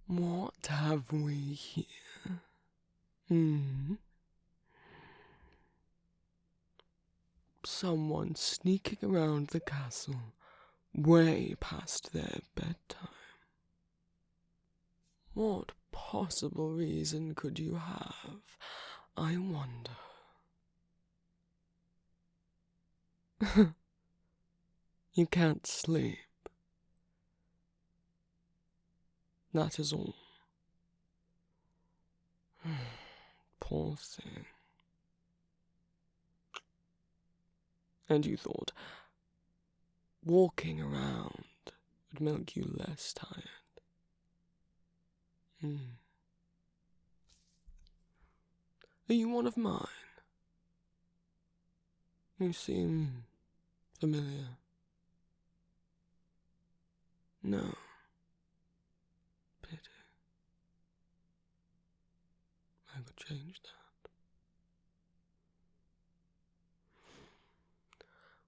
What have we here? Someone sneaking around the castle way past their bedtime. What possible reason could you have, I wonder? You can't sleep. That is all. Poor thing. And you thought walking around would make you less tired. Are you one of mine? You seem familiar. No. Pity. I could change that.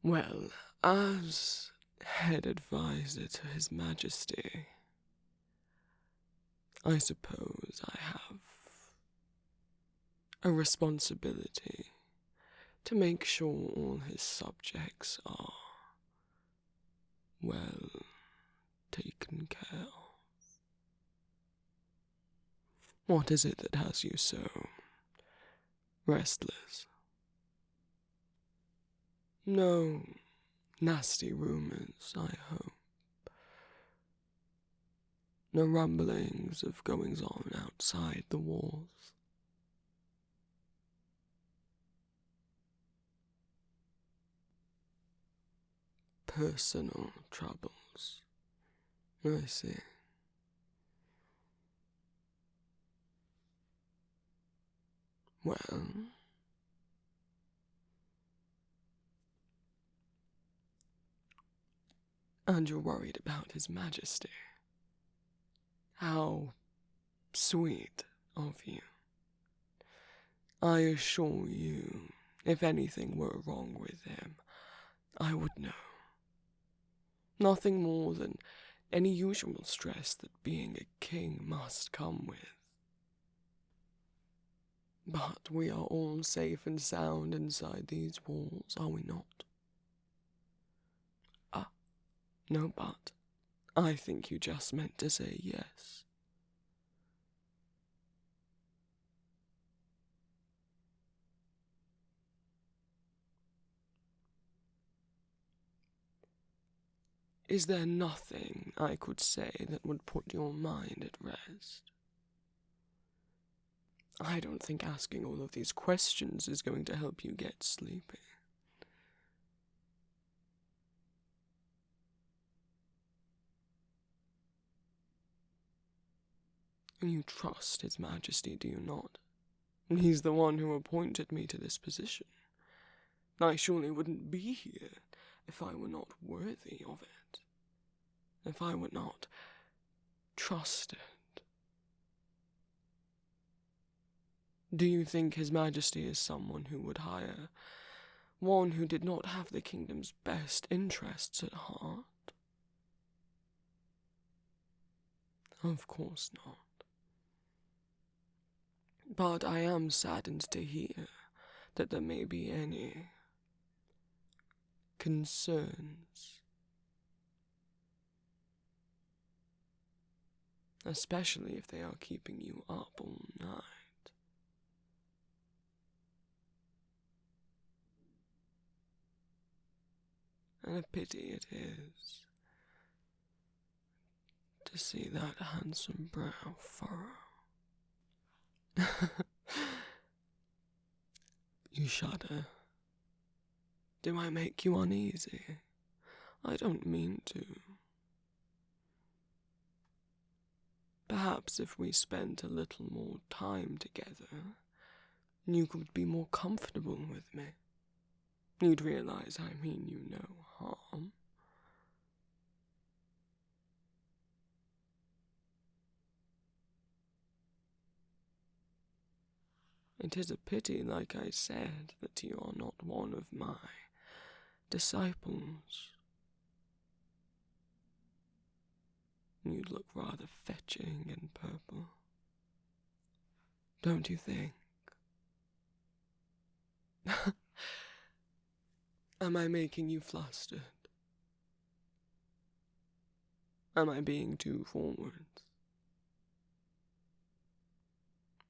Well, as head advisor to His Majesty, I suppose I have a responsibility to make sure all his subjects are well taken care of. What is it that has you so restless? No nasty rumors, I hope. No rumblings of goings on outside the walls. Personal troubles. I see. Well, and you're worried about His Majesty. How sweet of you. I assure you, if anything were wrong with him, I would know. Nothing more than any usual stress that being a king must come with. But we are all safe and sound inside these walls, are we not? No but. I think you just meant to say yes. Is there nothing I could say that would put your mind at rest? I don't think asking all of these questions is going to help you get sleepy. You trust His Majesty, do you not? He's the one who appointed me to this position. I surely wouldn't be here if I were not worthy of it. If I were not trusted. Do you think His Majesty is someone who would hire one who did not have the kingdom's best interests at heart? Of course not. But I am saddened to hear that there may be any concerns. Especially if they are keeping you up all night. And a pity it is to see that handsome brow furrow. You shudder. Do I make you uneasy? I don't mean to. Perhaps if we spent a little more time together, you could be more comfortable with me. You'd realize I mean you no harm. It is a pity, like I said, that you are not one of my disciples. You you'd look rather fetching in purple. Don't you think? Am I making you flustered? Am I being too forward?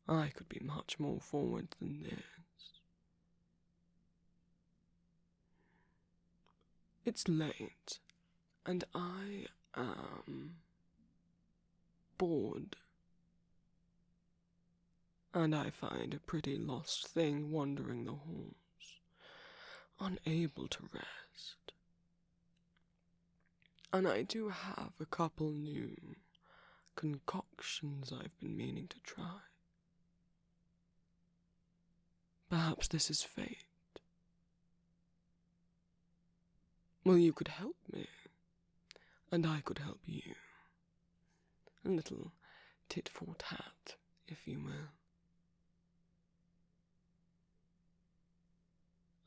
I could be much more forward than this. It's late, and I am bored. And I find a pretty lost thing wandering the halls, unable to rest. And I do have a couple new concoctions I've been meaning to try. Perhaps this is fate. Well, you could help me, and I could help you. A little tit-for-tat, if you will.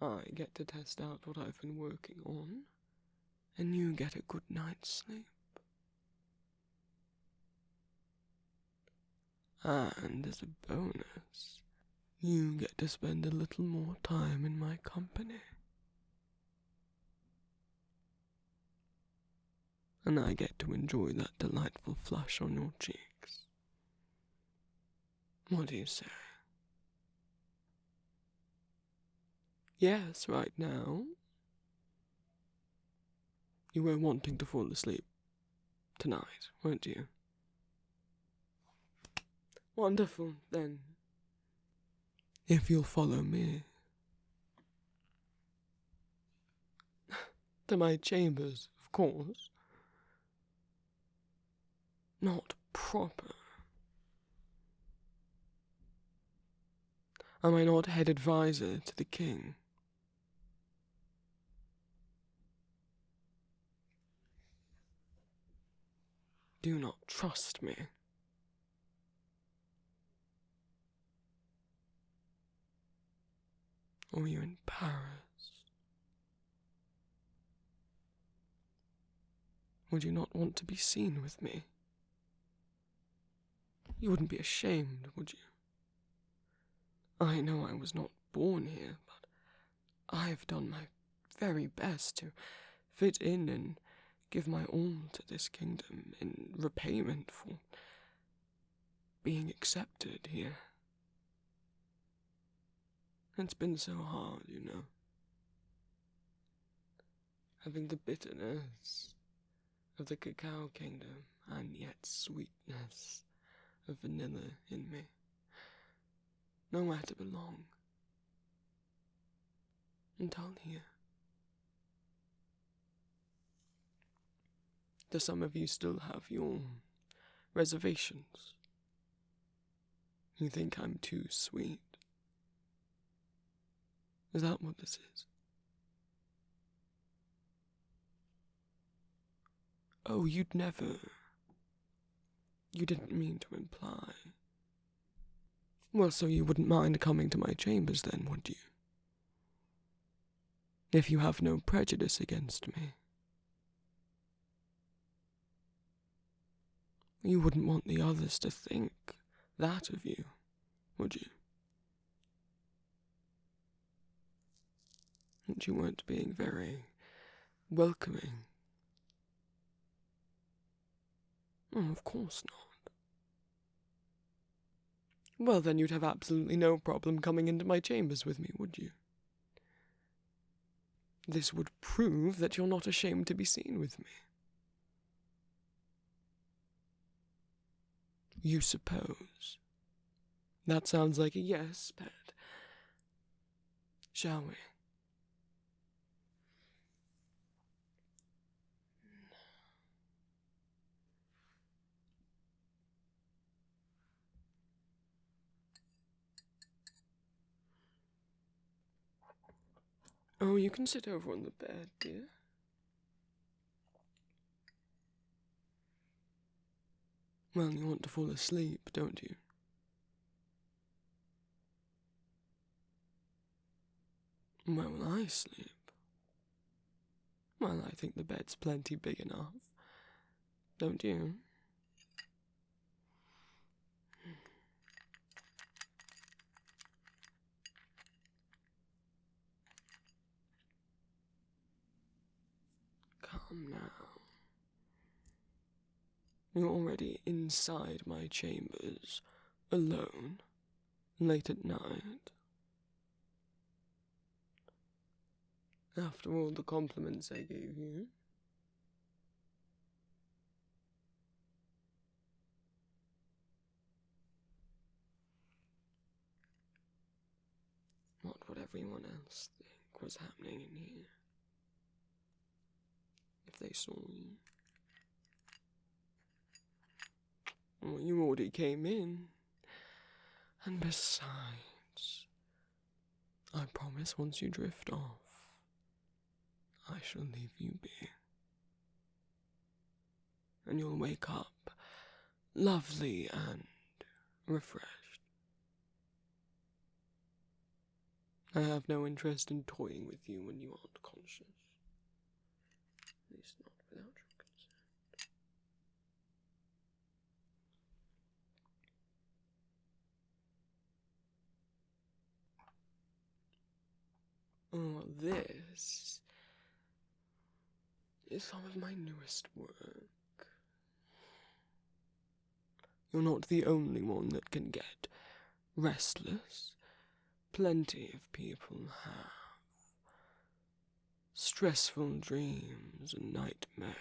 I get to test out what I've been working on, and you get a good night's sleep. And as a bonus, you get to spend a little more time in my company. And I get to enjoy that delightful flush on your cheeks. What do you say? Yes, right now. You were wanting to fall asleep tonight, weren't you? Wonderful, then. If you'll follow me. To my chambers, of course. Not proper. Am I not head advisor to the king? Do not trust me. Or you in Paris? Would you not want to be seen with me? You wouldn't be ashamed, would you? I know I was not born here, but I've done my very best to fit in and give my all to this kingdom in repayment for being accepted here. It's been so hard, you know. Having the bitterness of the cacao kingdom and yet sweetness of vanilla in me. Nowhere to belong. Until here. Do some of you still have your reservations? You think I'm too sweet? Is that what this is? Oh, you'd never. You didn't mean to imply. Well, so you wouldn't mind coming to my chambers then, would you? If you have no prejudice against me. You wouldn't want the others to think that of you, would you? And you weren't being very welcoming. Oh, of course not. Well, then you'd have absolutely no problem coming into my chambers with me, would you? This would prove that you're not ashamed to be seen with me. You suppose? That sounds like a yes, pet. Shall we? Oh, you can sit over on the bed, dear. Well, you want to fall asleep, don't you? Where will I sleep? Well, I think the bed's plenty big enough. Don't you? Come now. You're already inside my chambers, alone, late at night. After all the compliments I gave you. What would everyone else think was happening in here if they saw you? Well, you already came in. And besides, I promise once you drift off, I shall leave you be. And you'll wake up lovely and refreshed. I have no interest in toying with you when you aren't conscious. At least not without your consent. Oh, this is some of my newest work. You're not the only one that can get restless. Plenty of people have stressful dreams and nightmares.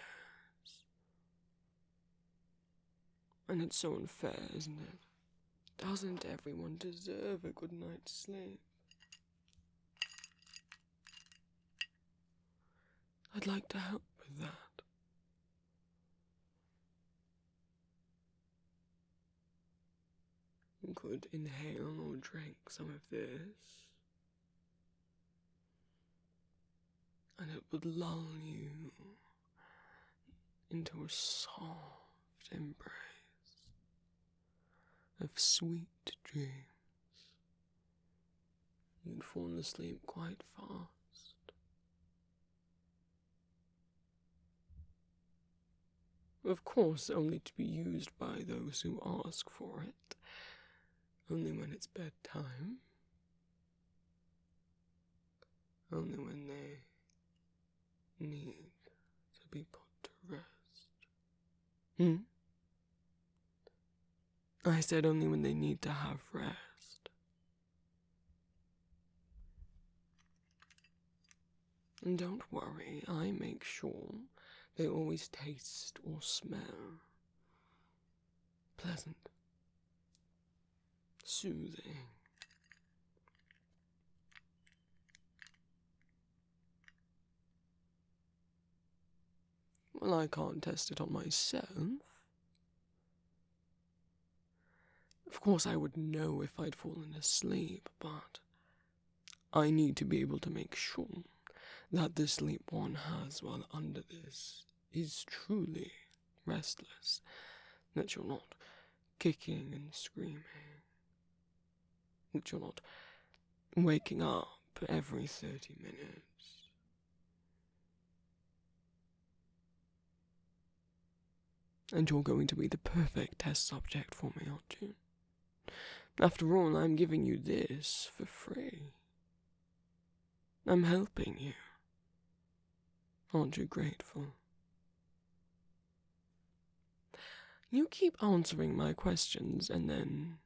And it's so unfair, isn't it? Doesn't everyone deserve a good night's sleep? I'd like to help with that. You could inhale or drink some of this, and it would lull you into a soft embrace of sweet dreams. You'd fall asleep quite fast. Of course, only to be used by those who ask for it. Only when it's bedtime. Only when they need to be put to rest. I said only when they need to have rest. And don't worry, I make sure they always taste or smell pleasant. Soothing. Well, I can't test it on myself. Of course, I would know if I'd fallen asleep, but I need to be able to make sure that the sleep one has while under this is truly restless, that you're not kicking and screaming, that you're not waking up every 30 minutes. And you're going to be the perfect test subject for me, aren't you? After all, I'm giving you this for free. I'm helping you. Aren't you grateful? You keep answering my questions and then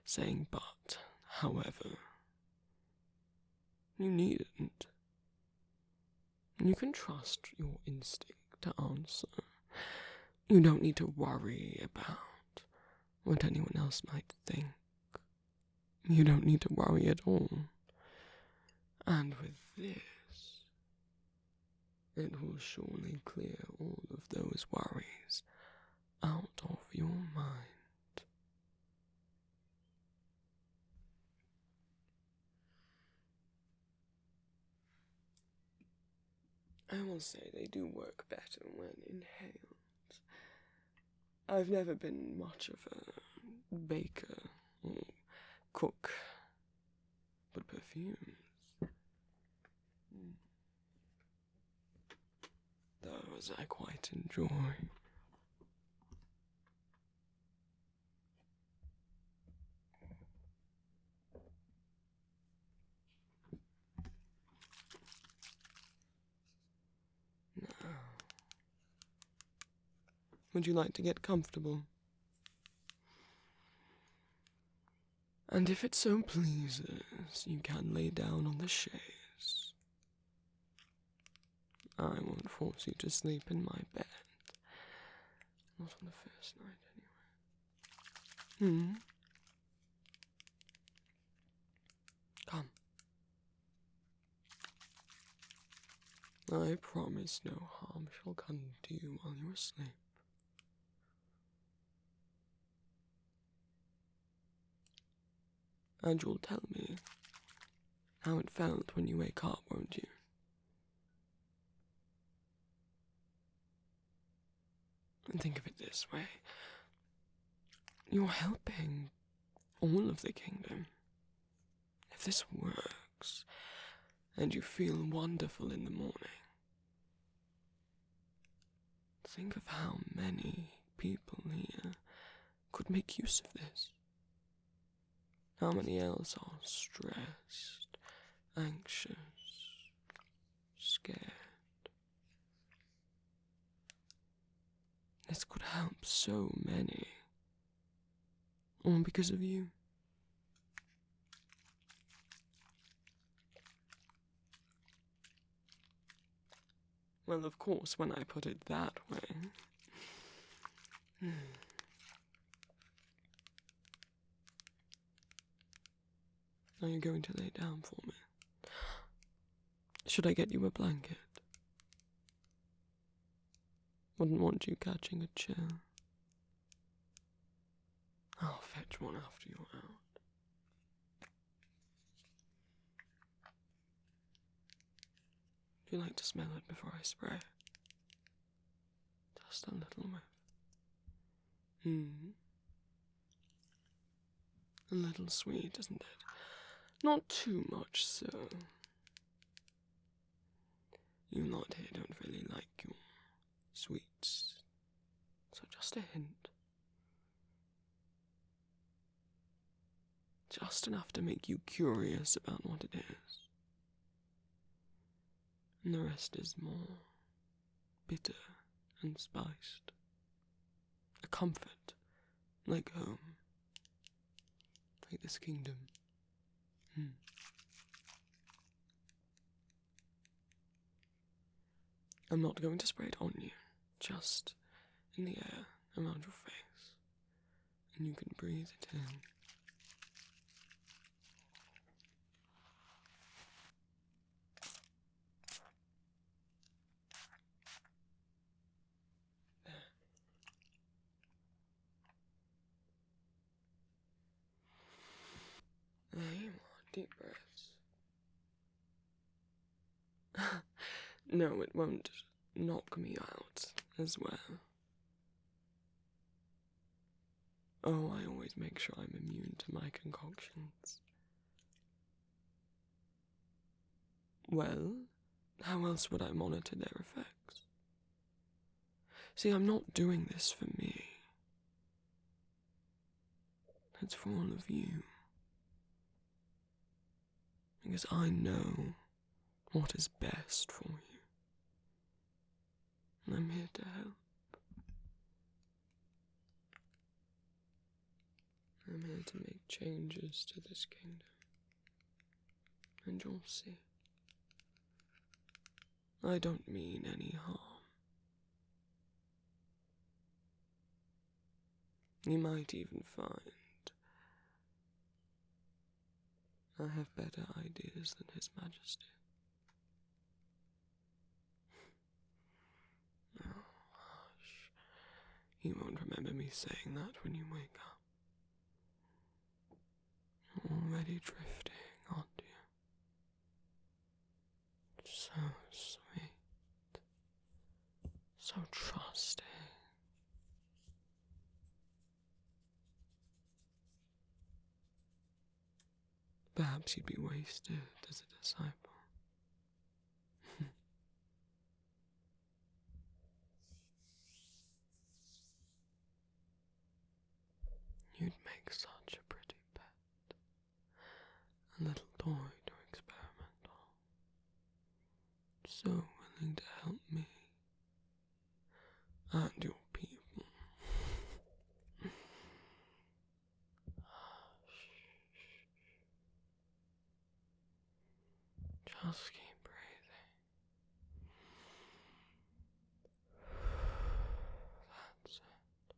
saying but, however. You needn't. You can trust your instinct to answer. You don't need to worry about what anyone else might think. You don't need to worry at all. And with this, it will surely clear all of those worries out of your mind. I will say they do work better when inhaled. I've never been much of a baker or cook, but perfumes, those I quite enjoy. Now, Would you like to get comfortable? And if it so pleases, you can lay down on the chaise. I won't force you to sleep in my bed. Not on the first night, anyway. Come. I promise no harm shall come to you while you're asleep. And you'll tell me how it felt when you wake up, won't you? And think of it this way. You're helping all of the kingdom. If this works, and you feel wonderful in the morning, think of how many people here could make use of this. How many else are stressed, anxious, scared? This could help so many. All because of you. Well, of course, when I put it that way. Are you going to lay down for me? Should I get you a blanket? Wouldn't want you catching a chill. I'll fetch one after you're out. Do you like to smell it before I spray? Just a little whiff. A little sweet, isn't it? Not too much so. You lot here don't really like your sweets, so just a hint. Just enough to make you curious about what it is. And the rest is more bitter and spiced. A comfort, like home. Like this kingdom. I'm not going to spray it on you, just in the air around your face, and you can breathe it in. There you are, deep breaths. No, it won't knock me out as well. Oh, I always make sure I'm immune to my concoctions. Well, how else would I monitor their effects? See, I'm not doing this for me. It's for all of you. Because I know what is best for you. And I'm here to help. I'm here to make changes to this kingdom. And you'll see. I don't mean any harm. You might even find I have better ideas than His Majesty. Oh, hush. You won't remember me saying that when you wake up. You're already drifting, aren't you? So sweet. So trusting. Perhaps you'd be wasted as a disciple. You'd make such a pretty pet. A little toy to experiment on. So willing to help me and your people. Just keep breathing. That's it.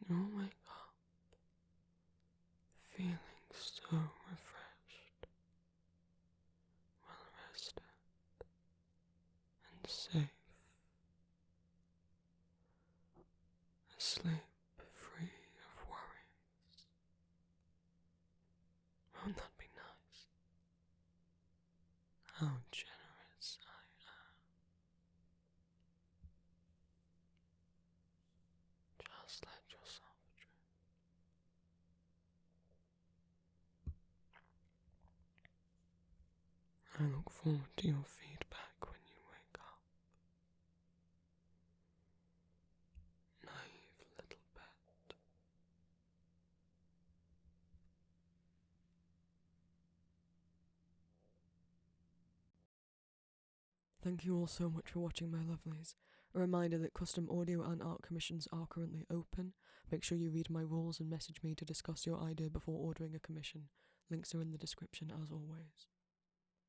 You'll wake up feeling so refreshed, well rested, and safe. Asleep, free of worries. Won't that be nice? How generous I am. Just let yourself drift. I look forward to your feedback when you wake up. Naive little pet. Thank you all so much for watching, my lovelies. A reminder that custom audio and art commissions are currently open. Make sure you read my rules and message me to discuss your idea before ordering a commission. Links are in the description as always.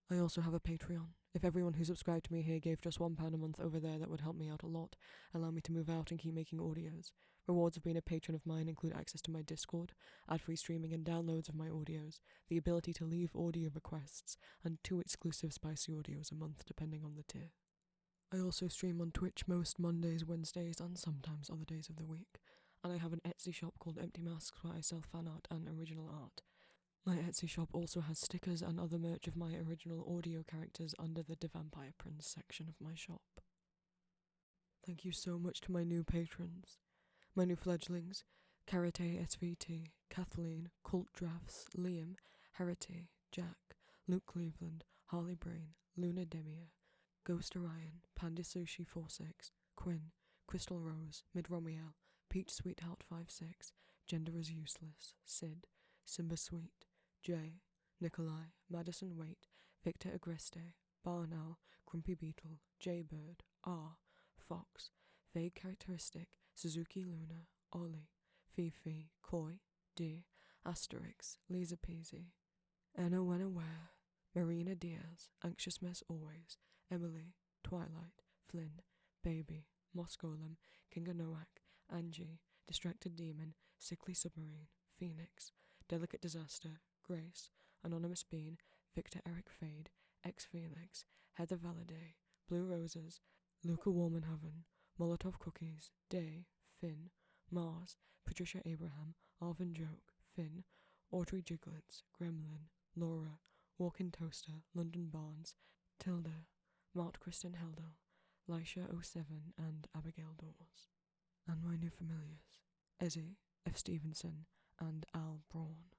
I also have a Patreon. If everyone who subscribed to me here gave just £1 a month over there, that would help me out a lot, allow me to move out and keep making audios. Rewards of being a patron of mine include access to my Discord, ad-free streaming and downloads of my audios, the ability to leave audio requests, and 2 exclusive spicy audios a month depending on the tier. I also stream on Twitch most Mondays, Wednesdays, and sometimes other days of the week, and I have an Etsy shop called Empty Masks where I sell fan art and original art. My Etsy shop also has stickers and other merch of my original audio characters under the The Vampire Prince section of my shop. Thank you so much to my new patrons. My new fledglings, Karate SVT, Kathleen, Cult Drafts, Liam, Harity, Jack, Luke Cleveland, Harley Brain, Luna Demia, Ghost Orion, Panda Sushi 46, Quinn, Crystal Rose, Mid Romiel, Peach Sweetheart 56, Gender is Useless, Sid, Simba Sweet, Jay, Nikolai, Madison Waite, Victor Agreste, Barnell, Grumpy Beetle, Jaybird, R, Fox, Vague Characteristic, Suzuki Luna, Ollie, Fifi, Koi, D, Asterix, Lisa Peasy, Enna Wenaware, Marina Diaz, Anxious Mess Always, Emily, Twilight, Flynn, Baby, Moscowlem, Kinga Noak, Angie, Distracted Demon, Sickly Submarine, Phoenix, Delicate Disaster, Grace, Anonymous Bean, Victor Eric Fade, X Felix, Heather Valaday, Blue Roses, Luca Warmanhaven, Molotov Cookies, Day, Finn, Mars, Patricia Abraham, Arvin Joke, Finn, Audrey Jiglets, Gremlin, Laura, Walk-in Toaster, London Barnes, Tilda, Mart Kristen Heldel, Lisha 07 and Abigail Dawes. And my new familiars, Ezzy, F. Stevenson, and Al Braun.